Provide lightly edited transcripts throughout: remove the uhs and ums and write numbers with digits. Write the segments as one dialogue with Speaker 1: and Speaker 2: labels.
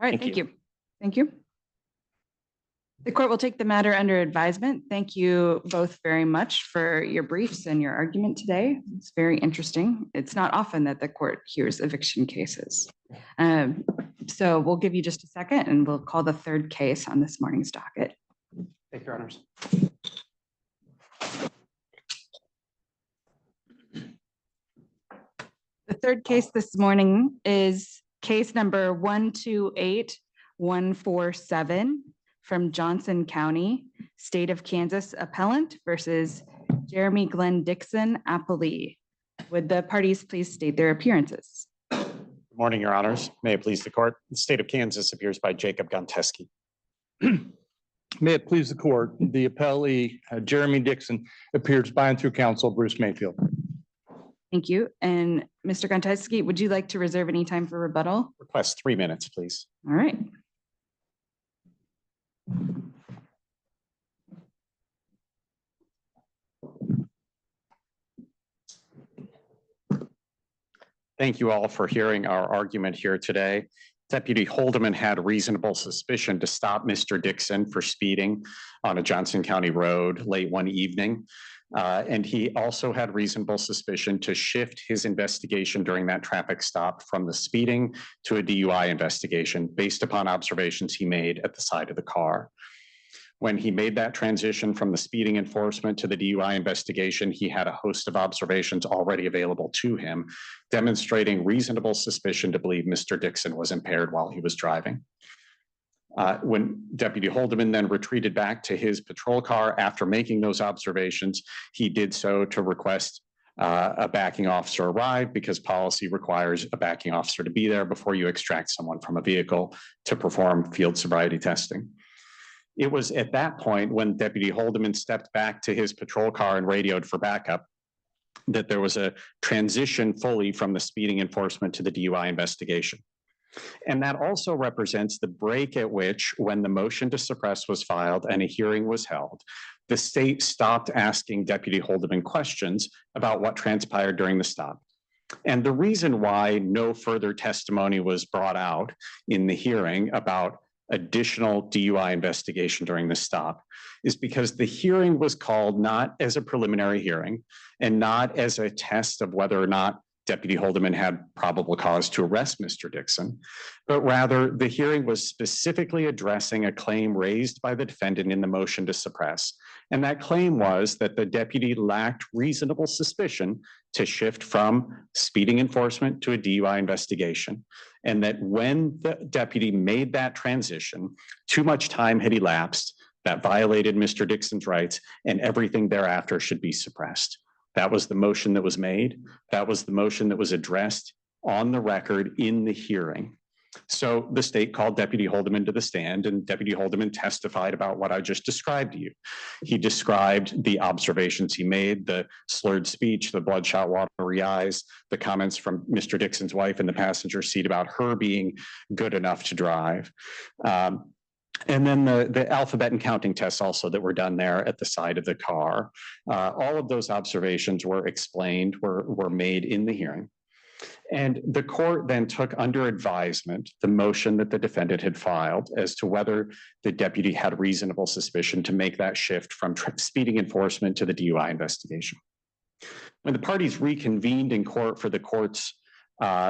Speaker 1: All right, thank you. Thank you. The court will take the matter under advisement. Thank you both very much for your briefs and your argument today. It's very interesting. It's not often that the court hears eviction cases. So we'll give you just a second and we'll call the third case on this morning's docket.
Speaker 2: Thank you, Your Honors.
Speaker 1: The third case this morning is case number 128147 from Johnson County, State of Kansas appellant versus Jeremy Glenn Dixon appellee. Would the parties please state their appearances?
Speaker 2: Good morning, Your Honors. May it please the court. The State of Kansas appears by Jacob Gonteski.
Speaker 3: May it please the court. The appellee, Jeremy Dixon, appears by and through counsel, Bruce Mayfield.
Speaker 1: Thank you. And Mr. Gonteski, would you like to reserve any time for rebuttal?
Speaker 2: Request 3 minutes, please.
Speaker 1: All right.
Speaker 2: Thank you all for hearing our argument here today. Deputy Holdeman had reasonable suspicion to stop Mr. Dixon for speeding on a Johnson County road late one evening. And he also had reasonable suspicion to shift his investigation during that traffic stop from the speeding to a DUI investigation based upon observations he made at the side of the car. When he made that transition from the speeding enforcement to the DUI investigation, he had a host of observations already available to him, demonstrating reasonable suspicion to believe Mr. Dixon was impaired while he was driving. When Deputy Holdeman then retreated back to his patrol car after making those observations, he did so to request a backing officer arrive because policy requires a backing officer to be there before you extract someone from a vehicle to perform field sobriety testing. It was at that point when Deputy Holdeman stepped back to his patrol car and radioed for backup that there was a transition fully from the speeding enforcement to the DUI investigation. And that also represents the break at which, when the motion to suppress was filed and a hearing was held, the state stopped asking Deputy Holdeman questions about what transpired during the stop. And the reason why no further testimony was brought out in the hearing about additional DUI investigation during the stop is because the hearing was called not as a preliminary hearing and not as a test of whether or not Deputy Holdeman had probable cause to arrest Mr. Dixon, but rather the hearing was specifically addressing a claim raised by the defendant in the motion to suppress. And that claim was that the deputy lacked reasonable suspicion to shift from speeding enforcement to a DUI investigation. And that when the deputy made that transition, too much time had elapsed that violated Mr. Dixon's rights, and everything thereafter should be suppressed. That was the motion that was made. That was the motion that was addressed on the record in the hearing. So the state called Deputy Holdeman to the stand, and Deputy Holdeman testified about what I just described to you. He described the observations he made, the slurred speech, the bloodshot watery eyes, the comments from Mr. Dixon's wife in the passenger seat about her being good enough to drive. And then the alphabet and counting tests also that were done there at the side of the car. All of those observations were explained, were made in the hearing. And the court then took under advisement the motion that the defendant had filed as to whether the deputy had reasonable suspicion to make that shift from speeding enforcement to the DUI investigation. When the parties reconvened in court for the court's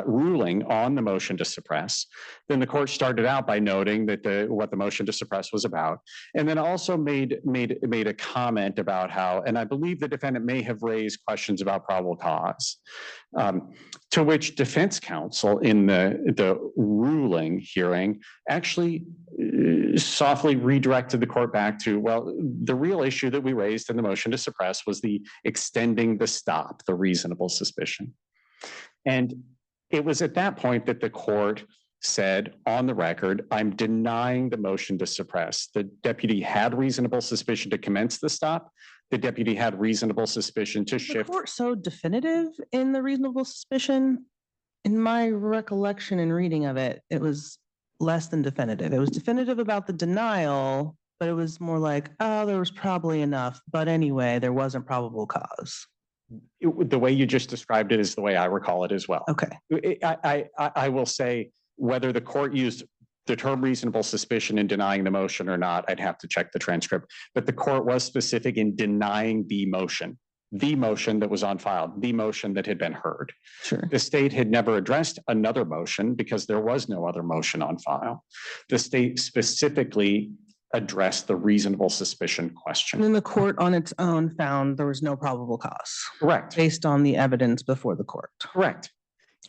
Speaker 2: ruling on the motion to suppress, then the court started out by noting that what the motion to suppress was about, and then also made a comment about how, and I believe the defendant may have raised questions about probable cause, to which defense counsel in the ruling hearing actually softly redirected the court back to, well, the real issue that we raised in the motion to suppress was the extending the stop, the reasonable suspicion. And it was at that point that the court said on the record, I'm denying the motion to suppress. The deputy had reasonable suspicion to commence the stop. The deputy had reasonable suspicion to shift.
Speaker 4: The court so definitive in the reasonable suspicion? In my recollection and reading of it, it was less than definitive. It was definitive about the denial, but it was more like, oh, there was probably enough. But anyway, there wasn't probable cause.
Speaker 2: The way you just described it is the way I recall it as well.
Speaker 4: Okay.
Speaker 2: I will say whether the court used the term reasonable suspicion in denying the motion or not, I'd have to check the transcript. But the court was specific in denying the motion that was on file, the motion that had been heard.
Speaker 4: Sure.
Speaker 2: The state had never addressed another motion because there was no other motion on file. The state specifically addressed the reasonable suspicion
Speaker 4: And
Speaker 2: question.
Speaker 4: then the court on its own found there was no probable cause
Speaker 2: Correct.
Speaker 4: based on the evidence before the court.
Speaker 2: Correct.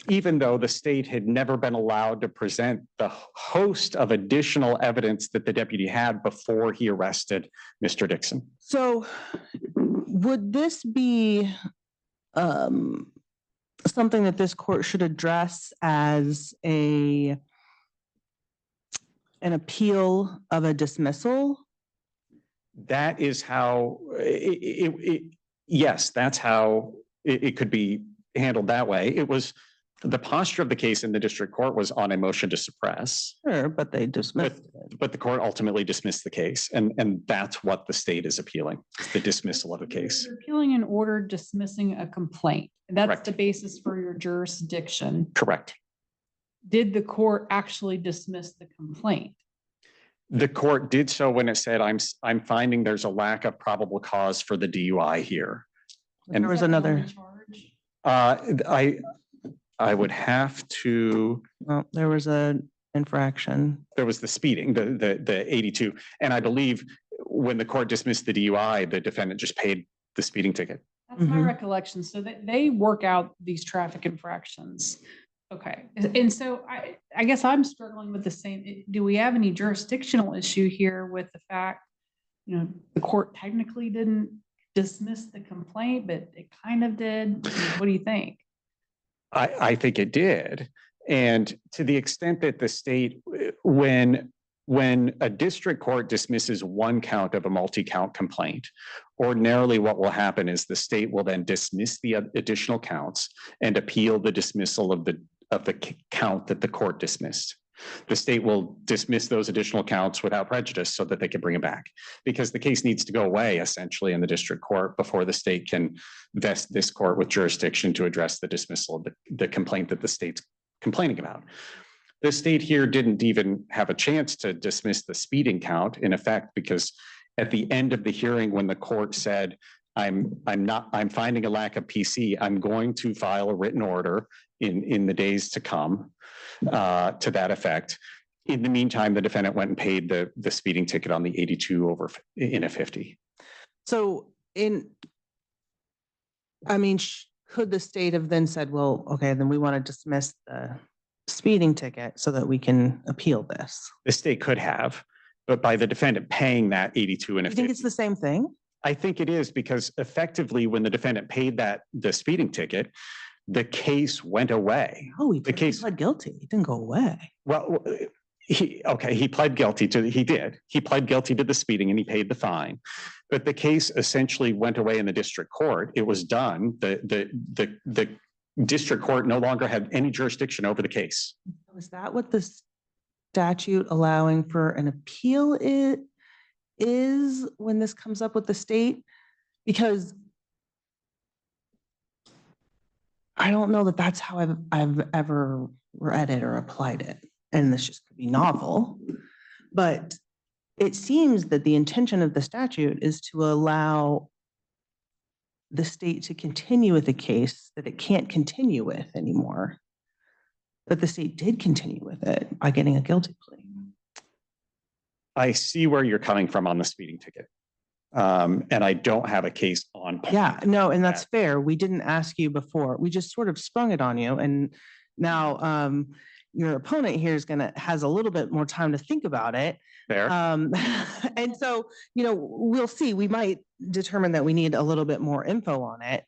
Speaker 2: Even though the state had never been allowed to present the host of additional evidence that the deputy had before he arrested Mr. Dixon.
Speaker 4: So would this be something that this court should address as an appeal of a dismissal?
Speaker 2: That is how yes, that's how it could be handled that way. It was the posture of the case in the district court was on a motion to suppress,
Speaker 4: Sure, but they dismissed it.
Speaker 2: but the court ultimately dismissed the case. And that's what the state is appealing, the dismissal of a case.
Speaker 5: You're appealing an order dismissing a complaint. That's
Speaker 2: Correct.
Speaker 5: the basis for your jurisdiction.
Speaker 2: Correct.
Speaker 5: Did the court actually dismiss the complaint?
Speaker 2: The court did so when it said, I'm finding there's a lack of probable cause for the DUI here. And
Speaker 4: There was
Speaker 5: Is that the
Speaker 4: another,
Speaker 5: only charge?
Speaker 2: I would have to,
Speaker 4: well, there was an infraction.
Speaker 2: there was the speeding, the 82. And I believe when the court dismissed the DUI, the defendant just paid the speeding ticket.
Speaker 5: That's my
Speaker 4: Mhm.
Speaker 5: recollection. So that they work out these traffic infractions. Okay. And so I guess I'm struggling with the same. Do we have any jurisdictional issue here with the fact, the court technically didn't dismiss the complaint, but it kind of did? What do you think?
Speaker 2: I think it did. And to the extent that the state, when a district court dismisses one count of a multi-count complaint, ordinarily what will happen is the state will then dismiss the additional counts and appeal the dismissal of the count that the court dismissed. The state will dismiss those additional counts without prejudice so that they can bring it back, because the case needs to go away essentially in the district court before the state can vest this court with jurisdiction to address the dismissal of the complaint that the state's complaining about. The state here didn't even have a chance to dismiss the speeding count in effect, because at the end of the hearing, when the court said, I'm finding a lack of PC, I'm going to file a written order in the days to come to that effect. In the meantime, the defendant went and paid the speeding ticket on the 82 over in a 50.
Speaker 4: So could the state have then said, well, okay, then we want to dismiss the speeding ticket so that we can appeal this?
Speaker 2: The state could have, but by the defendant paying that 82 and a
Speaker 4: You think
Speaker 2: 50.
Speaker 4: it's the same thing?
Speaker 2: I think it is, because effectively when the defendant paid the speeding ticket, the case went away.
Speaker 4: Oh, he
Speaker 2: The case-
Speaker 4: pled guilty. It didn't go away.
Speaker 2: Well, he pled guilty to, he pled guilty to the speeding and he paid the fine. But the case essentially went away in the district court. It was done. The district court no longer had any jurisdiction over the case.
Speaker 4: Is that what the statute allowing for an appeal is when this comes up with the state? Because I don't know that that's how I've ever read it or applied it. And this just could be novel, but it seems that the intention of the statute is to allow the state to continue with a case that it can't continue with anymore. But the state did continue with it by getting a guilty plea.
Speaker 2: I see where you're coming from on the speeding ticket. And I don't have a case on. point.
Speaker 4: Yeah, no, and that's fair. We didn't ask you before. We just sort of sprung it on you. And now your opponent here has a little bit more time to think about it.
Speaker 2: There.
Speaker 4: And so, we'll see. We might determine that we need a little bit more info on it.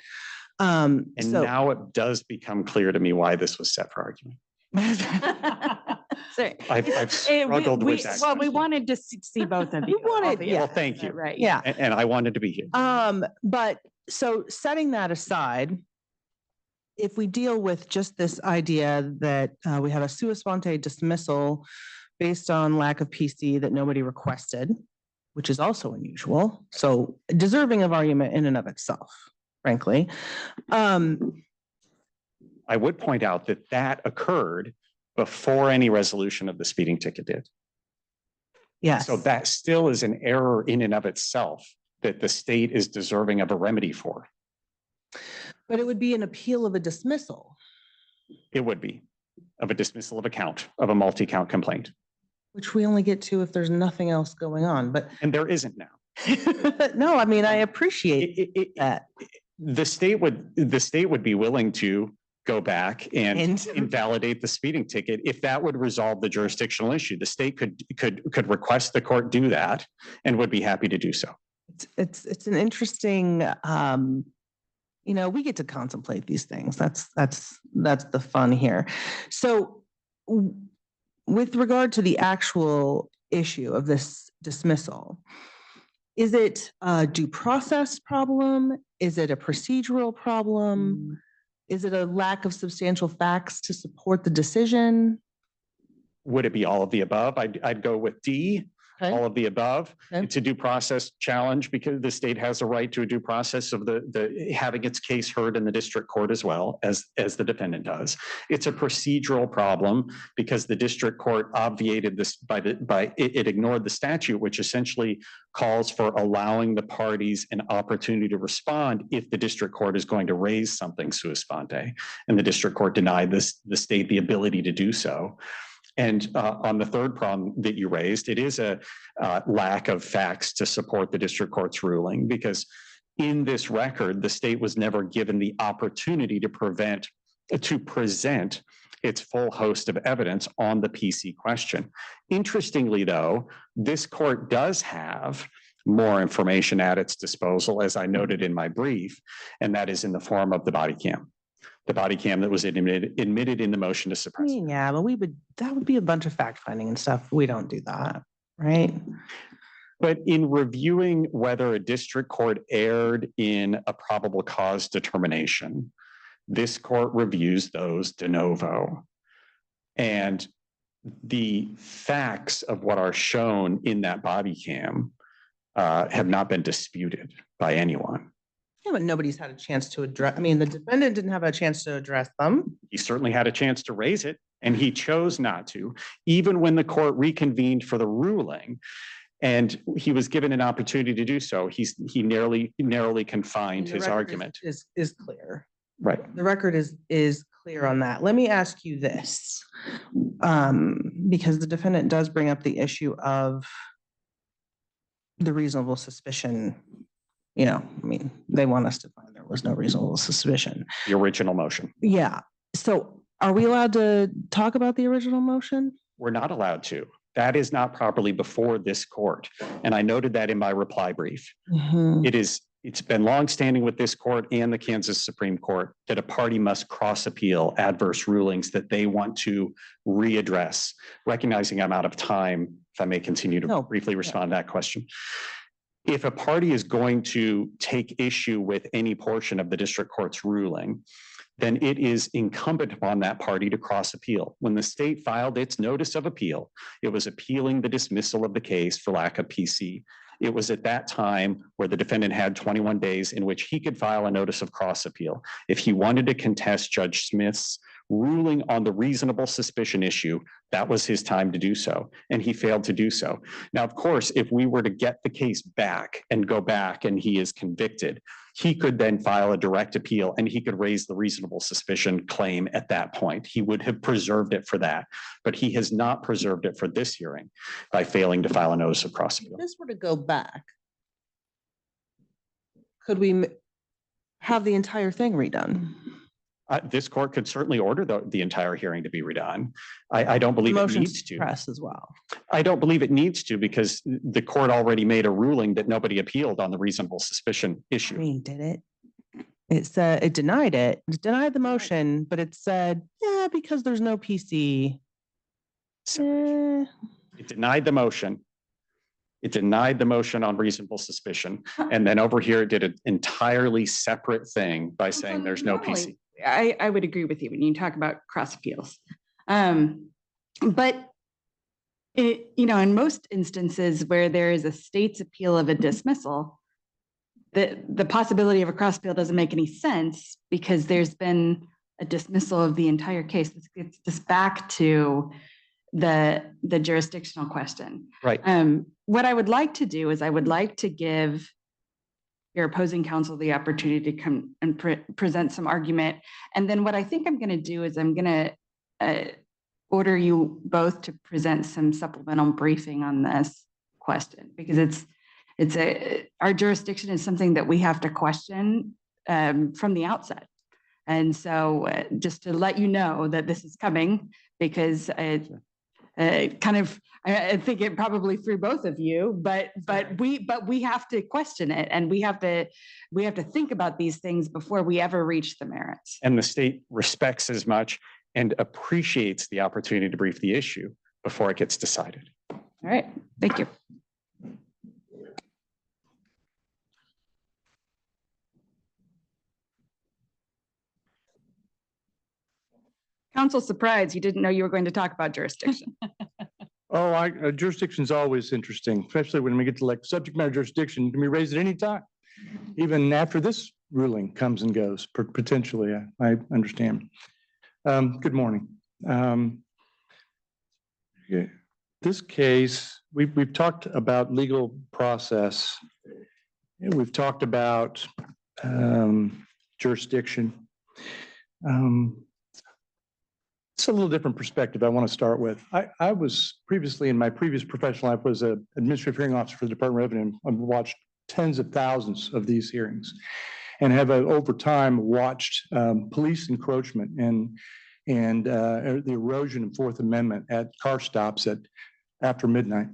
Speaker 2: And
Speaker 4: So-
Speaker 2: now it does become clear to me why this was set for argument.
Speaker 1: So,
Speaker 2: I've struggled with that.
Speaker 1: Well, we wanted to see both of you.
Speaker 4: We wanted-
Speaker 1: obviously,
Speaker 2: Well, thank you.
Speaker 1: Right.
Speaker 4: Yeah.
Speaker 2: And I wanted to be here.
Speaker 4: But so setting that aside, if we deal with just this idea that we have a sua sponte dismissal based on lack of PC that nobody requested, which is also unusual, so deserving of argument in and of itself, frankly.
Speaker 2: I would point out that occurred before any resolution of the speeding ticket did.
Speaker 4: Yes.
Speaker 2: So that still is an error in and of itself that the state is deserving of a remedy for.
Speaker 4: But it would be an appeal of a dismissal,
Speaker 2: It would be of a dismissal of a count of a multi-count complaint.
Speaker 4: which we only get to if there's nothing else going on, but
Speaker 2: And there isn't now.
Speaker 4: no, I mean, I appreciate that.
Speaker 2: The state would be willing to go back and invalidate the speeding ticket if that would resolve the jurisdictional issue. The state could request the court do that and would be happy to do so.
Speaker 4: It's an interesting, we get to contemplate these things. That's the fun here. So with regard to the actual issue of this dismissal, is it a due process problem? Is it a procedural problem? Is it a lack of substantial facts to support the decision?
Speaker 2: Would it be all of the above? I'd go with D.
Speaker 4: Okay.
Speaker 2: All of the above.
Speaker 4: Okay.
Speaker 2: It's a due process challenge because the state has a right to a due process of the having its case heard in the district court as well as the defendant does. It's a procedural problem because the district court obviated this it ignored the statute, which essentially calls for allowing the parties an opportunity to respond if the district court is going to raise something sua sponte, and the district court denied the state the ability to do so. And on the third problem that you raised, it is a lack of facts to support the district court's ruling, because in this record, the state was never given the opportunity to present its full host of evidence on the PC question. Interestingly, though, this court does have more information at its disposal, as I noted in my brief, and that is in the form of the body cam. The body cam that was admitted in the motion to suppress.
Speaker 4: Yeah, but that would be a bunch of fact finding and stuff. We don't do that, right?
Speaker 2: But in reviewing whether a district court erred in a probable cause determination, this court reviews those de novo. And the facts of what are shown in that body cam have not been disputed by anyone.
Speaker 4: Yeah, but nobody's had a chance to address, the defendant didn't have a chance to address them.
Speaker 2: He certainly had a chance to raise it, and he chose not to, even when the court reconvened for the ruling. And he was given an opportunity to do so. He narrowly confined his argument.
Speaker 4: Is clear.
Speaker 2: Right.
Speaker 4: The record is clear on that. Let me ask you this, because the defendant does bring up the issue of the reasonable suspicion. They want us to find there was no reasonable suspicion.
Speaker 2: The original motion.
Speaker 4: Yeah. So are we allowed to talk about the original motion?
Speaker 2: We're not allowed to. That is not properly before this court. And I noted that in my reply brief.
Speaker 4: Mm-hmm.
Speaker 2: It's been longstanding with this court and the Kansas Supreme Court that a party must cross appeal adverse rulings that they want to readdress. Recognizing I'm out of time, if I may continue to briefly respond to that question. If a party is going to take issue with any portion of the district court's ruling, then it is incumbent upon that party to cross appeal. When the state filed its notice of appeal, it was appealing the dismissal of the case for lack of PC. It was at that time where the defendant had 21 days in which he could file a notice of cross appeal. If he wanted to contest Judge Smith's ruling on the reasonable suspicion issue, that was his time to do so, and he failed to do so. Now, of course, if we were to get the case back and go back and he is convicted, he could then file a direct appeal and he could raise the reasonable suspicion claim at that point. He would have preserved it for that, but he has not preserved it for this hearing by failing to file a notice of cross appeal.
Speaker 4: If this were to go back, could we have the entire thing redone?
Speaker 2: This court could certainly order the entire hearing to be redone. I don't believe it needs to.
Speaker 4: Press as well.
Speaker 2: I don't believe it needs to because the court already made a ruling that nobody appealed on the reasonable suspicion issue.
Speaker 4: Did it? It said it denied it. It denied the motion, but it said, yeah, because there's no PC.
Speaker 2: It denied the motion. It denied the motion on reasonable suspicion. And then over here, it did an entirely separate thing by saying there's no PC.
Speaker 1: I would agree with you when you talk about cross appeals. But in most instances where there is a state's appeal of a dismissal, the possibility of a cross appeal doesn't make any sense because there's been a dismissal of the entire case. This gets us back to the jurisdictional question.
Speaker 2: Right.
Speaker 1: What I would like to do is I would like to give your opposing counsel the opportunity to come and present some argument. And then what I think I'm going to do is I'm going to order you both to present some supplemental briefing on this question, because our jurisdiction is something that we have to question from the outset. And so just to let you know that this is coming, because I think it probably threw both of you, but we have to question it, and we have to think about these things before we ever reach the merits.
Speaker 2: And the state respects as much and appreciates the opportunity to brief the issue before it gets decided.
Speaker 1: All right, thank you. Council surprise, you didn't know you were going to talk about jurisdiction.
Speaker 3: Oh, jurisdiction's always interesting, especially when we get to like subject matter jurisdiction, can be raised at any time. Even after this ruling comes and goes, potentially, I understand. Good morning. This case, we've talked about legal process. We've talked about jurisdiction. It's a little different perspective I want to start with. I was previously, in my previous professional life, was an administrative hearing officer for the Department of Revenue. I've watched tens of thousands of these hearings and have over time watched police encroachment and the erosion of Fourth Amendment at car stops after midnight.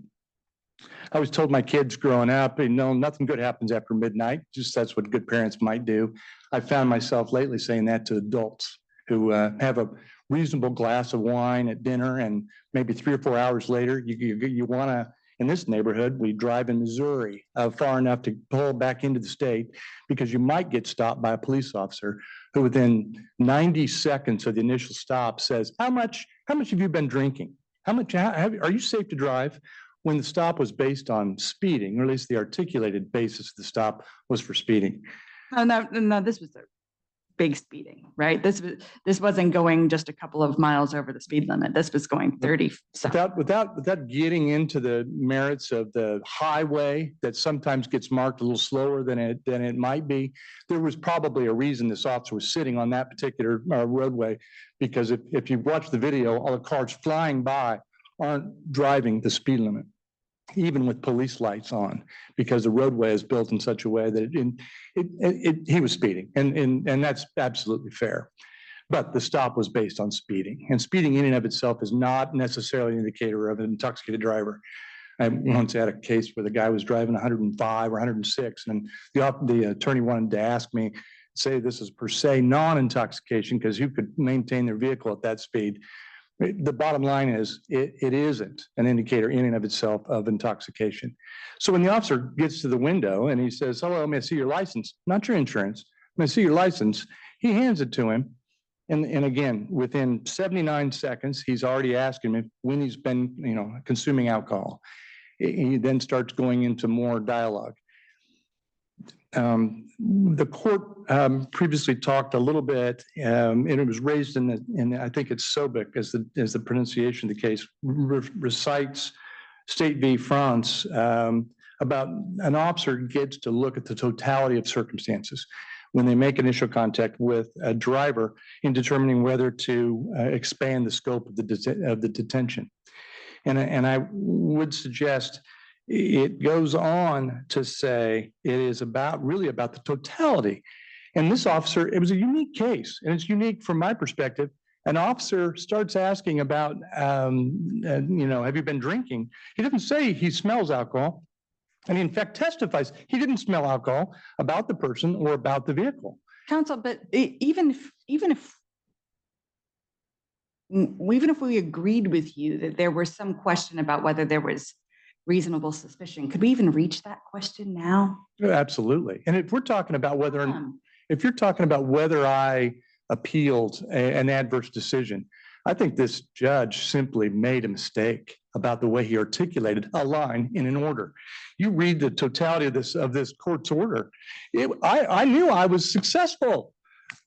Speaker 3: I was told my kids growing up, no, nothing good happens after midnight. Just that's what good parents might do. I found myself lately saying that to adults who have a reasonable glass of wine at dinner, and maybe 3 or 4 hours later, you want to, in this neighborhood, we drive in Missouri far enough to pull back into the state, because you might get stopped by a police officer who within 90 seconds of the initial stop says, how much have you been drinking? How much, are you safe to drive? When the stop was based on speeding, or at least the articulated basis of the stop was for speeding.
Speaker 1: Oh, no, this was a big speeding, right? This wasn't going just a couple of miles over the speed limit. This was going 30.
Speaker 3: Without getting into the merits of the highway that sometimes gets marked a little slower than it might be, there was probably a reason this officer was sitting on that particular roadway, because if you watch the video, all the cars flying by aren't driving the speed limit, even with police lights on, because the roadway is built in such a way that he was speeding, and that's absolutely fair. But the stop was based on speeding, and speeding in and of itself is not necessarily an indicator of an intoxicated driver. I once had a case where the guy was driving 105 or 106, and the attorney wanted to ask me, say this is per se non-intoxication because you could maintain their vehicle at that speed. The bottom line is it isn't an indicator in and of itself of intoxication. So when the officer gets to the window and he says, hello, may I see your license? Not your insurance. May I see your license? He hands it to him. And again, within 79 seconds, he's already asking him when he's been, consuming alcohol. He then starts going into more dialogue. The court previously talked a little bit, and it was raised in I think it's Sobek as the pronunciation of the case, recites State v. France about an officer gets to look at the totality of circumstances when they make initial contact with a driver in determining whether to expand the scope of the detention. And I would suggest it goes on to say it is really about the totality. And this officer, it was a unique case, and it's unique from my perspective. An officer starts asking about, have you been drinking? He doesn't say he smells alcohol. And he in fact testifies he didn't smell alcohol about the person or about the vehicle.
Speaker 1: Counsel, but even if we agreed with you that there was some question about whether there was reasonable suspicion, could we even reach that question now?
Speaker 3: Absolutely. And if we're talking about if you're talking about whether I appealed an adverse decision, I think this judge simply made a mistake about the way he articulated a line in an order. You read the totality of this court's order. I knew I was successful.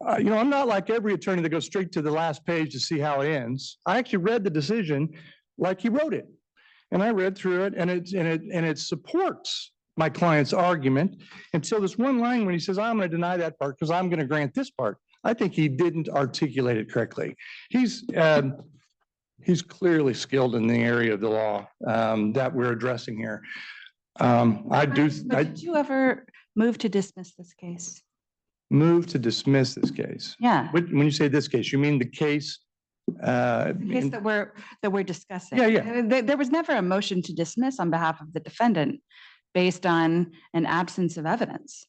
Speaker 3: I'm not like every attorney that goes straight to the last page to see how it ends. I actually read the decision like he wrote it. And I read through it and it supports my client's argument until this one line when he says, I'm going to deny that part because I'm going to grant this part. I think he didn't articulate it correctly. He's clearly skilled in the area of the law that we're addressing here.
Speaker 1: But did you ever move to dismiss this case?
Speaker 3: Move to dismiss this case.
Speaker 1: Yeah,
Speaker 3: When you say this case, you mean the case?
Speaker 1: the case that we're discussing.
Speaker 3: Yeah.
Speaker 1: There was never a motion to dismiss on behalf of the defendant based on an absence of evidence.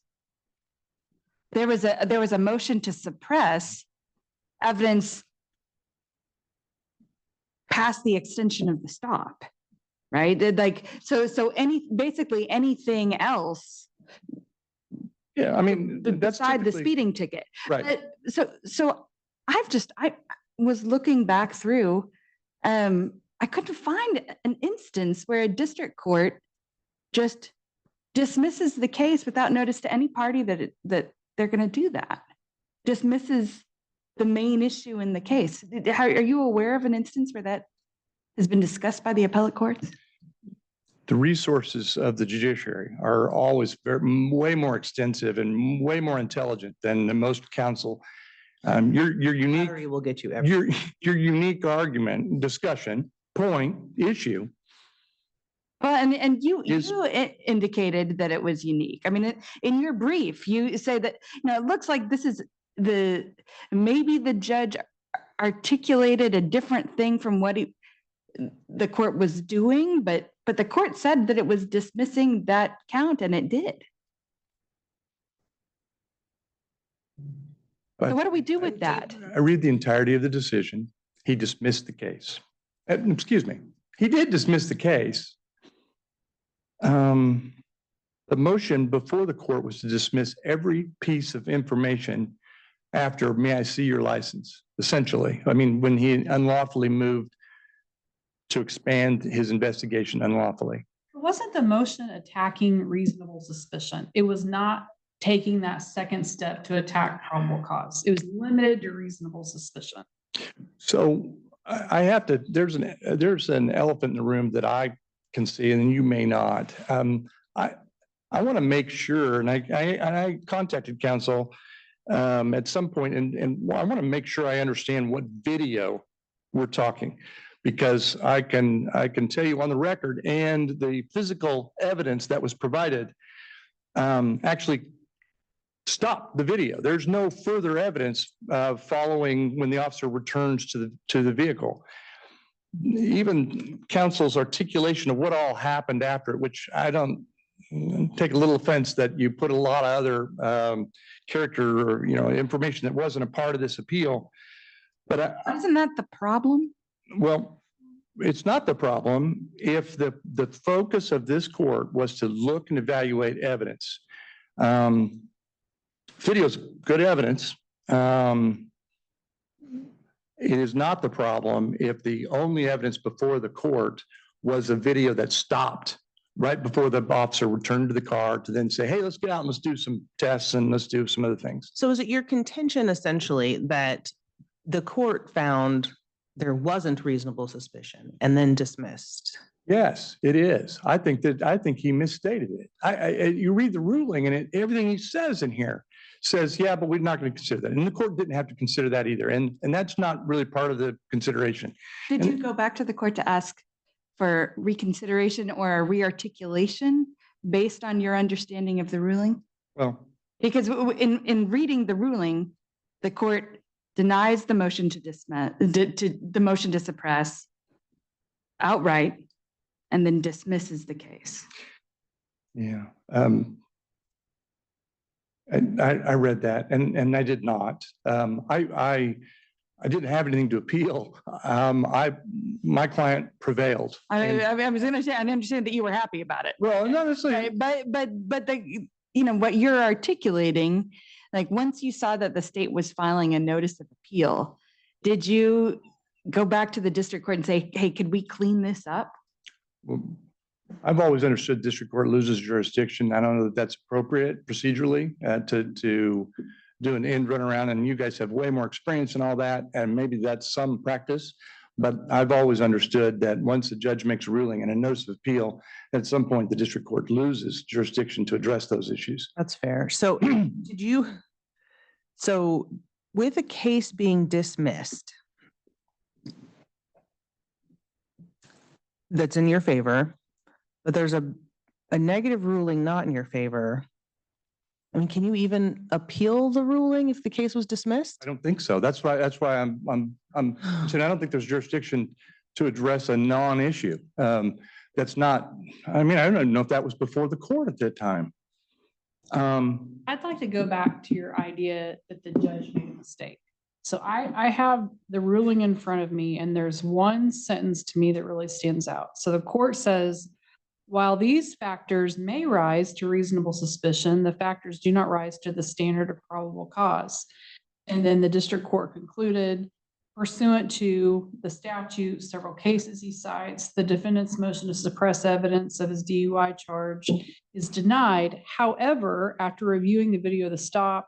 Speaker 1: There was a motion to suppress evidence past the extension of the stop, right? Basically anything else
Speaker 3: Yeah, I mean, that's
Speaker 1: beside the
Speaker 3: typically-
Speaker 1: speeding ticket.
Speaker 3: Right.
Speaker 1: So I was looking back through, I couldn't find an instance where a district court just dismisses the case without notice to any party that they're going to do that. Dismisses the main issue in the case. Are you aware of an instance where that has been discussed by the appellate courts?
Speaker 3: The resources of the judiciary are always way more extensive and way more intelligent than the most counsel. Your unique,
Speaker 4: Battery will get you everywhere.
Speaker 3: your unique argument, discussion, point, issue.
Speaker 1: Well, and you
Speaker 3: Is-
Speaker 1: indicated that it was unique. I mean, in your brief, you say that, it looks like this is maybe the judge articulated a different thing from what the court was doing, but the court said that it was dismissing that count, and it did. So
Speaker 3: But
Speaker 1: what do we do with that?
Speaker 3: I read the entirety of the decision. He dismissed the case. Excuse me. He did dismiss the case. The motion before the court was to dismiss every piece of information after, may I see your license, essentially. I mean, when he unlawfully moved to expand his investigation unlawfully.
Speaker 5: Wasn't the motion attacking reasonable suspicion? It was not taking that second step to attack probable cause. It was limited to reasonable suspicion.
Speaker 3: So I have to, there's an elephant in the room that I can see and you may not. I want to make sure, and I contacted counsel at some point, and I want to make sure I understand what video we're talking, because I can tell you on the record and the physical evidence that was provided actually stop the video. There's no further evidence following when the officer returns to the vehicle. Even counsel's articulation of what all happened after it, which I don't take a little offense that you put a lot of other character or information that wasn't a part of this appeal. But
Speaker 1: Isn't that the problem?
Speaker 3: well, it's not the problem if the focus of this court was to look and evaluate evidence. Video's good evidence. It is not the problem if the only evidence before the court was a video that stopped right before the officer returned to the car to then say, hey, let's get out and let's do some tests and let's do some other things.
Speaker 4: So is it your contention essentially that the court found there wasn't reasonable suspicion and then dismissed?
Speaker 3: Yes, it is. I think he misstated it. You read the ruling and everything he says in here says, yeah, but we're not going to consider that. And the court didn't have to consider that either. And that's not really part of the consideration.
Speaker 1: Did you go back to the court to ask for reconsideration or a rearticulation based on your understanding of the ruling?
Speaker 3: Well,
Speaker 1: Because in reading the ruling, the court denies the motion to dismiss, the motion to suppress outright, and then dismisses the case.
Speaker 3: yeah. I read that and I did not. I didn't have anything to appeal. My client prevailed.
Speaker 1: I was going to say, I understand that you were happy about it.
Speaker 3: Well, not necessarily.
Speaker 1: Right, but what you're articulating, like once you saw that the state was filing a notice of appeal, did you go back to the district court and say, hey, could we clean this up?
Speaker 3: Well, I've always understood district court loses jurisdiction. I don't know that that's appropriate procedurally to doing end run around, and you guys have way more experience and all that, and maybe that's some practice. But I've always understood that once the judge makes a ruling and a notice of appeal, at some point, the district court loses jurisdiction to address those issues.
Speaker 4: That's fair. So so with a case being dismissed that's in your favor, but there's a negative ruling not in your favor, I mean, can you even appeal the ruling if the case was dismissed?
Speaker 3: I don't think so. That's why I'm saying I don't think there's jurisdiction to address a non-issue. That's not, I mean, I don't know if that was before the court at that time.
Speaker 5: I'd like to go back to your idea that the judge made a mistake. So I have the ruling in front of me, and there's one sentence to me that really stands out. So the court says, while these factors may rise to reasonable suspicion, the factors do not rise to the standard of probable cause. And then the district court concluded, pursuant to the statute, several cases he cites, the defendant's motion to suppress evidence of his DUI charge is denied. However, after reviewing the video of the stop,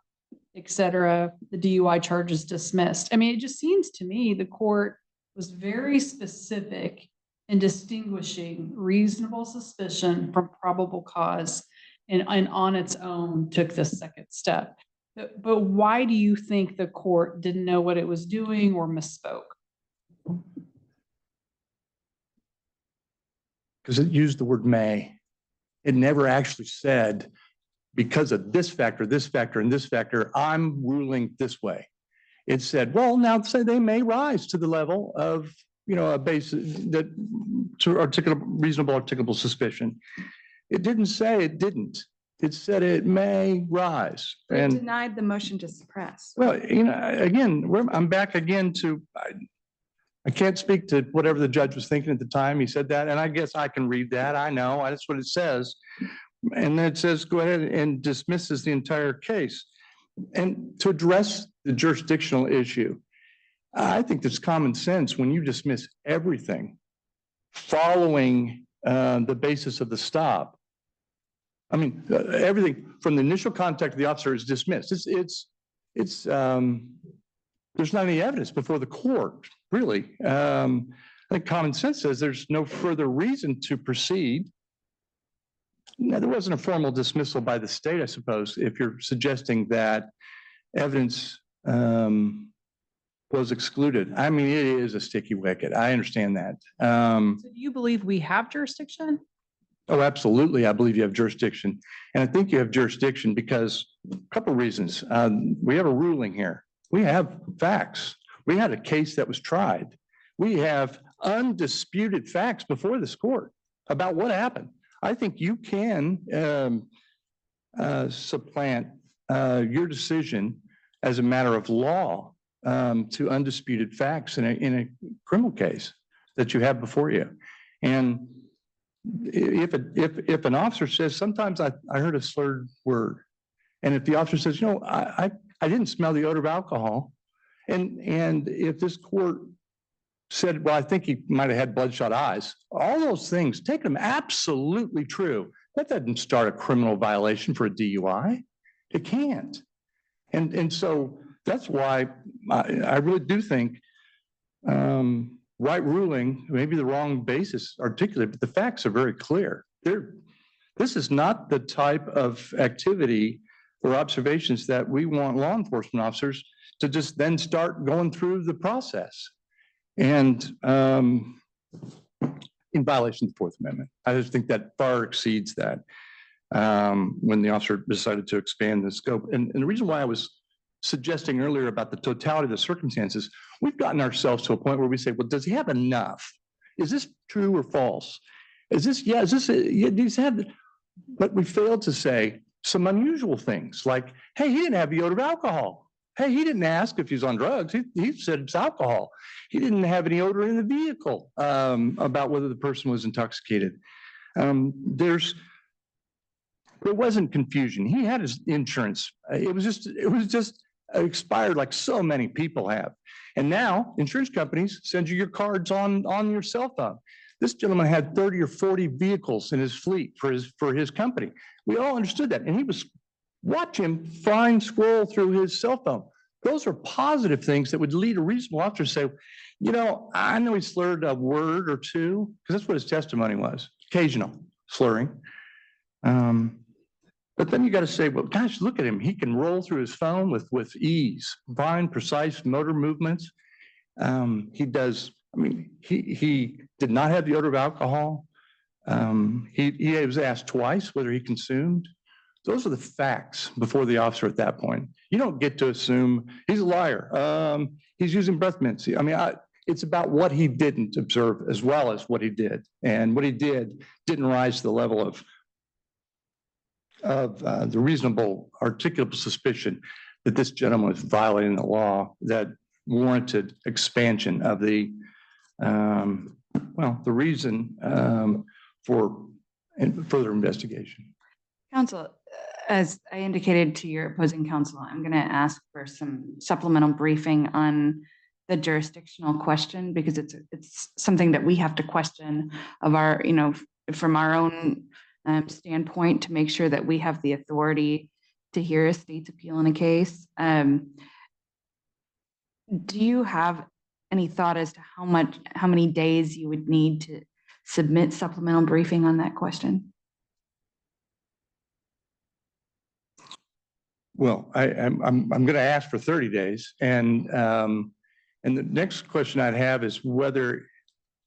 Speaker 5: et cetera, the DUI charge is dismissed. I mean, it just seems to me the court was very specific in distinguishing reasonable suspicion from probable cause, and on its own took the second step. But why do you think the court didn't know what it was doing or misspoke?
Speaker 3: Because it used the word may. It never actually said, because of this factor, and this factor, I'm ruling this way. It said, well, now say they may rise to the level of, a basis that to reasonable articulable suspicion. It didn't say it didn't. It said it may rise.
Speaker 1: It
Speaker 3: And
Speaker 1: denied the motion to suppress.
Speaker 3: well, again, I'm back again to, I can't speak to whatever the judge was thinking at the time he said that, and I guess I can read that. I know, that's what it says. And then it says, go ahead and dismisses the entire case. And to address the jurisdictional issue, I think that's common sense when you dismiss everything following the basis of the stop. I mean, everything from the initial contact of the officer is dismissed. There's not any evidence before the court, really. I think common sense says there's no further reason to proceed. Now, there wasn't a formal dismissal by the state, I suppose, if you're suggesting that evidence was excluded. I mean, it is a sticky wicket. I understand that.
Speaker 5: So do you believe we have jurisdiction?
Speaker 3: Oh, absolutely. I believe you have jurisdiction. And I think you have jurisdiction because a couple of reasons. We have a ruling here. We have facts. We had a case that was tried. We have undisputed facts before this court about what happened. I think you can supplant your decision as a matter of law to undisputed facts in a criminal case that you have before you. And if an officer says, sometimes I heard a slurred word, and if the officer says, I didn't smell the odor of alcohol, and if this court said, well, I think he might have had bloodshot eyes, all those things, take them absolutely true. That doesn't start a criminal violation for a DUI. It can't. And so that's why I really do think right ruling, maybe the wrong basis articulated, but the facts are very clear. This is not the type of activity or observations that we want law enforcement officers to just then start going through the process. And in violation of the Fourth Amendment, I just think that far exceeds that when the officer decided to expand the scope. And the reason why I was suggesting earlier about the totality of the circumstances, we've gotten ourselves to a point where we say, well, does he have enough? Is this true or false? Does he have, but we failed to say some unusual things like, hey, he didn't have the odor of alcohol. Hey, he didn't ask if he's on drugs. He said it's alcohol. He didn't have any odor in the vehicle about whether the person was intoxicated. There wasn't confusion. He had his insurance. It was just expired like so many people have. And now insurance companies send you your cards on your cell phone. This gentleman had 30 or 40 vehicles in his fleet for his company. We all understood that. And he was Watch him fine scroll through his cell phone. Those are positive things that would lead a reasonable officer to say, you know, I know he slurred a word or two, because that's what his testimony was, occasional slurring. But then you got to say, well, gosh, look at him. He can roll through his phone with ease, fine, precise motor movements. He does, I mean, he did not have the odor of alcohol. He was asked twice whether he consumed. Those are the facts before the officer at that point. You don't get to assume he's a liar. He's using breath mints. I mean, it's about what he didn't observe as well as what he did. And what he did didn't rise to the level of the reasonable articulable suspicion that this gentleman was violating the law that warranted expansion of the reason for further investigation.
Speaker 1: Counsel, as I indicated to your opposing counsel, I'm going to ask for some supplemental briefing on the jurisdictional question, because it's something that we have to question of our, you know, from our own standpoint, to make sure that we have the authority to hear a state's appeal in a case. Do you have any thought as to how many days you would need to submit supplemental briefing on that question?
Speaker 3: Well, I'm going to ask for 30 days, and the next question I'd have is whether,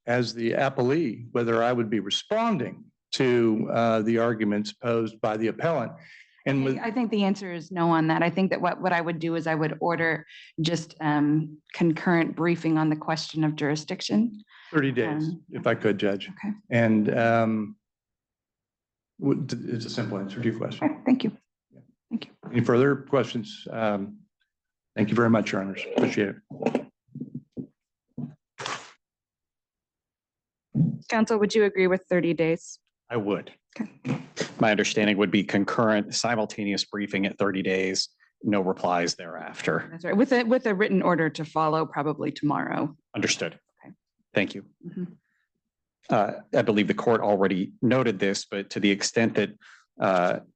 Speaker 3: as the appellee, whether I would be responding to the arguments posed by the appellant. And
Speaker 1: I think the answer is no on that. I think that what I would do is I would order just concurrent briefing on the question of jurisdiction.
Speaker 3: 30 days, if I could, Judge.
Speaker 1: Okay.
Speaker 3: And it's a simple answer to your question.
Speaker 1: Okay, thank you. Thank you.
Speaker 3: Any further questions? Thank you very much, Your Honors. Appreciate it.
Speaker 1: Counsel, would you agree with 30 days?
Speaker 2: I would.
Speaker 1: Okay.
Speaker 2: My understanding would be concurrent, simultaneous briefing at 30 days, no replies thereafter.
Speaker 1: That's right. With a written order to follow probably tomorrow.
Speaker 2: Understood.
Speaker 1: Okay.
Speaker 2: Thank you.
Speaker 1: Mhm.
Speaker 2: I believe the court already noted this, but to the extent that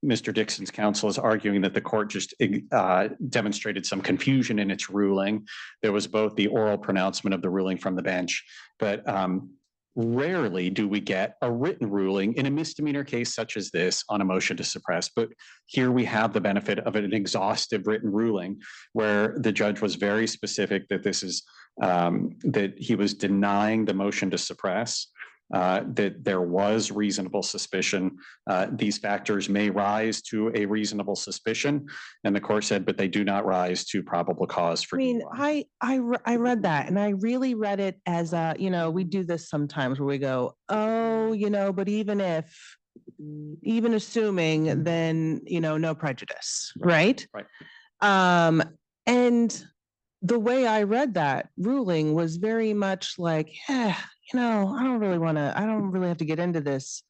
Speaker 2: Mr. Dixon's counsel is arguing that the court just demonstrated some confusion in its ruling, there was both the oral pronouncement of the ruling from the bench, but rarely do we get a written ruling in a misdemeanor case such as this on a motion to suppress. But here we have the benefit of an exhaustive written ruling where the judge was very specific that this is that he was denying the motion to suppress, that there was reasonable suspicion. These factors may rise to a reasonable suspicion. And the court said, but they do not rise to probable cause for.
Speaker 4: I mean,
Speaker 2: DUI.
Speaker 4: I read that, and I really read it as you know, we do this sometimes where we go, oh, you know, but even assuming, then, you know, no prejudice, right?
Speaker 2: Right.
Speaker 4: And the way I read that ruling was very much like, yeah, you know, I don't really have to get into this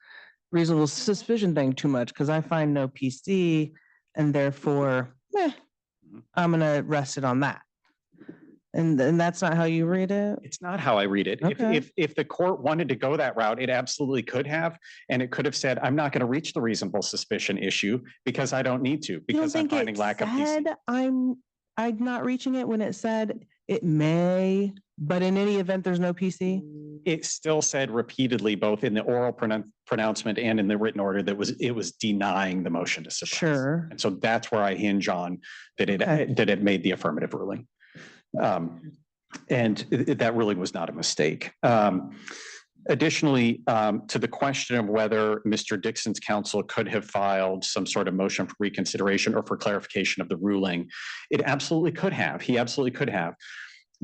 Speaker 4: reasonable suspicion thing too much because I find no PC, and therefore, I'm going to rest it on that. And that's not how you read it?
Speaker 2: It's not how I read it.
Speaker 4: Okay.
Speaker 2: If the court wanted to go that route, it absolutely could have. And it could have said, I'm not going to reach the reasonable suspicion issue because I don't need to, because I'm finding lack of PC.
Speaker 4: I'm not reaching it when it said it may, but in any event, there's no PC.
Speaker 2: It still said repeatedly, both in the oral pronouncement and in the written order, that it was denying the motion to suppress. Sure. And so that's where I hinge on that it made the affirmative ruling. And that ruling was not a mistake. Additionally, to the question of whether Mr. Dixon's counsel could have filed some sort of motion for reconsideration or for clarification of the ruling, it absolutely could have. He absolutely could have.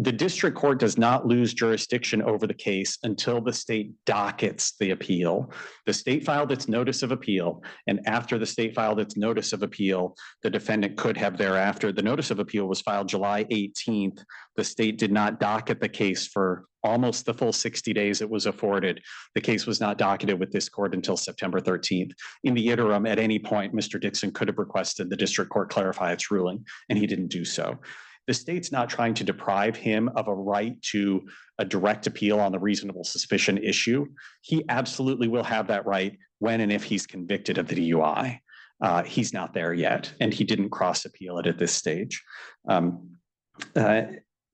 Speaker 2: The district court does not lose jurisdiction over the case until the state dockets the appeal. The state filed its notice of appeal, and after the state filed its notice of appeal, the defendant could have thereafter. The notice of appeal was filed July 18th. The state did not docket the case for almost the full 60 days it was afforded. The case was not docketed with this court until September 13th. In the interim, at any point, Mr. Dixon could have requested the district court clarify its ruling, and he didn't do so. The state's not trying to deprive him of a right to a direct appeal on the reasonable suspicion issue. He absolutely will have that right when and if he's convicted of the DUI. He's not there yet, and he didn't cross appeal it at this stage.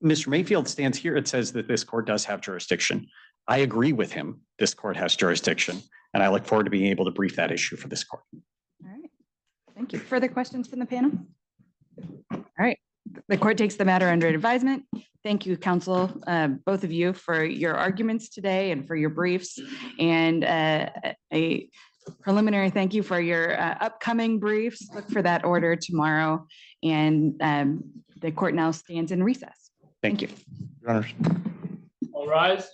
Speaker 2: Mr. Mayfield stands here. It says that this court does have jurisdiction. I agree with him. This court has jurisdiction, and I look forward to being able to brief that issue for this court.
Speaker 1: All right. Thank you. Further questions from the panel? All right. The court takes the matter under advisement. Thank you, counsel, both of you, for your arguments today and for your briefs, and a preliminary thank you for your upcoming briefs. Look for that order tomorrow, and the court now stands in recess.
Speaker 2: Thank you.
Speaker 3: Your Honors.
Speaker 6: All rise.